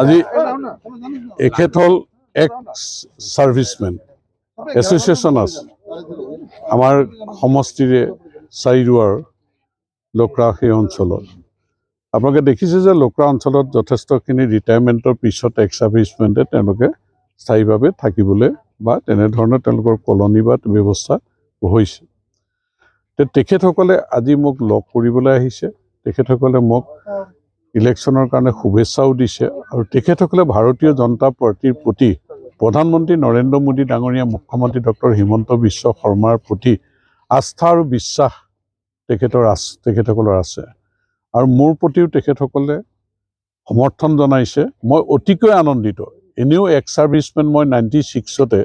আজি এখেত হল x সাৰ্ভিসম্যান association আছে আমাৰ সমষ্টিৰে চাৰিৰুৱাৰ লোকৰা সেই অঞ্চলত আপোনালোকে দেখিছে যে লোকৰা অঞ্চলত যথেষ্টখিনি ৰিটায়াৰমেণ্টৰ পিছত এক্স সাৰ্ভিসমেনে তেওঁলোকে স্থায়ীভাৱে থাকিবলৈ বা তেনেধৰণৰ তেওঁলোকৰ কলনী বা ব্যৱস্থা হৈছে তেখেতসকলে আজি মোক লগ কৰিবলৈ আহিছে তেখেতসকলে মোক ইলেকশ্যনৰ কাৰণে শুভেচ্ছাও দিছে আৰু তেখেতসকলে ভাৰতীয় জনতা পাৰ্টিৰ প্ৰতি প্ৰধানমন্ত্ৰী নৰেন্দ্ৰ মোদী ডাঙৰীয়া মুখ্যমন্ত্ৰী ডক্টৰ হিমন্ত বিশ্ব শৰ্মাৰ প্ৰতি আস্থা আৰু বিশ্বাস তেখেতসকলৰ আছে আৰু মোৰ প্ৰতিও তেখেতসকলে সমৰ্থন জনাইছে মই অতিকৈ আনন্দিত এনেও এক্স সাৰ্ভিসমেন মই 96তে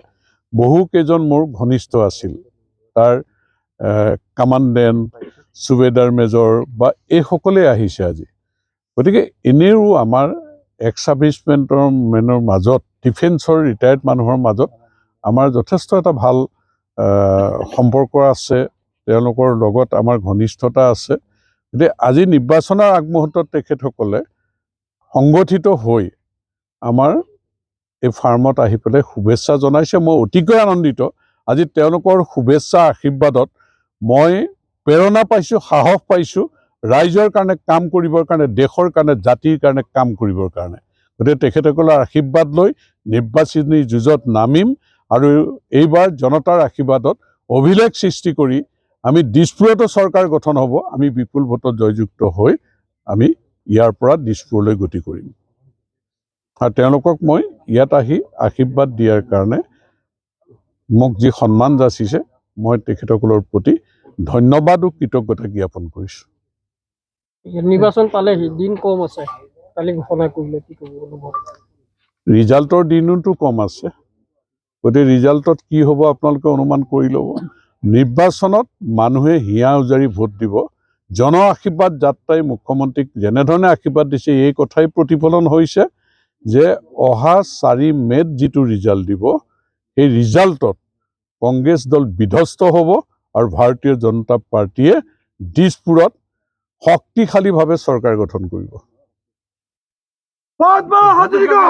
বহু কেইজন মোৰ ঘনিষ্ঠ আছিল তাৰ কামাণ্ডেণ্ট সুবেদাৰ মেজৰ বা এই সকলে আহিছে আজি গতিকে এনেও আমাৰ এক্স সাৰ্ভিসমেনৰ মাজত ডিফেন্সৰ ৰিটায়াৰ্ড মানুহৰ মাজত আমাৰ যথেষ্ট এটা ভাল সম্পৰ্ক আছে তেওঁলোকৰ লগত আমাৰ ঘনিষ্ঠতা আছে গতিকে আজি নিৰ্বাচনৰ আগমুহূৰ্তত তেখেতসকলে সংগঠিত হৈ আমাৰ এই ফাৰ্মত আহি পেলাই শুভেচ্ছা জনাইছে মই অতিকৈ আনন্দিত আজি তেওঁলোকৰ শুভেচ্ছা আশীৰ্বাদত মই প্ৰেৰণা পাইছোঁ সাহস পাইছোঁ ৰাইজৰ কাৰণে কাম কৰিবৰ কাৰণে দেশৰ কাৰণে জাতিৰ কাৰণে কাম কৰিবৰ কাৰণে গতিকে তেখেতসকলৰ আশীৰ্বাদ লৈ নিৰ্বাচনী যুঁজত নামিম আৰু এইবাৰ জনতাৰ আশীৰ্বাদত অভিলেখ সৃষ্টি কৰি আমি দিছপুৰতো চৰকাৰ গঠন হ'ব আমি বিপুল ভোটত জয়যুক্ত হৈ আমি ইয়াৰ পৰা দিছপুৰলৈ গতি কৰিম আৰু তেওঁলোকক মই ইয়াত আহি আশীৰ্বাদ দিয়াৰ কাৰণে মোক যি সন্মান যাচিছে মই তেখেতসকলৰ প্ৰতি ধন্যবাদ আৰু কৃতজ্ঞতা জ্ঞাপন কৰিছোঁ নিৰ্বাচন পালে দিন কম আছে কালি ঘোষণা কৰিলে কি ক'ব ৰিজাল্টৰ দিনটো কম আছে গতিকে ৰিজাল্টত কি হ'ব আপোনালোকে অনুমান কৰি ল'ব নিৰ্বাচনত মানুহে হিয়া উজাৰি ভোট দিব জন আশীৰ্বাদ যাত্ৰাই মুখ্যমন্ত্ৰীক যেনেধৰণে আশীৰ্বাদ দিছে এই কথাই প্ৰতিফলন হৈছে যে অহা 4 মে'ত যিটো ৰিজাল্ট দিব সেই ৰিজাল্টত কংগ্ৰেছ দল বিধ্বস্ত হ'ব আৰু ভাৰতীয় জনতা পাৰ্টিয়ে দিছপুৰত শক্তিশালীভাৱে চৰকাৰ গঠন কৰিব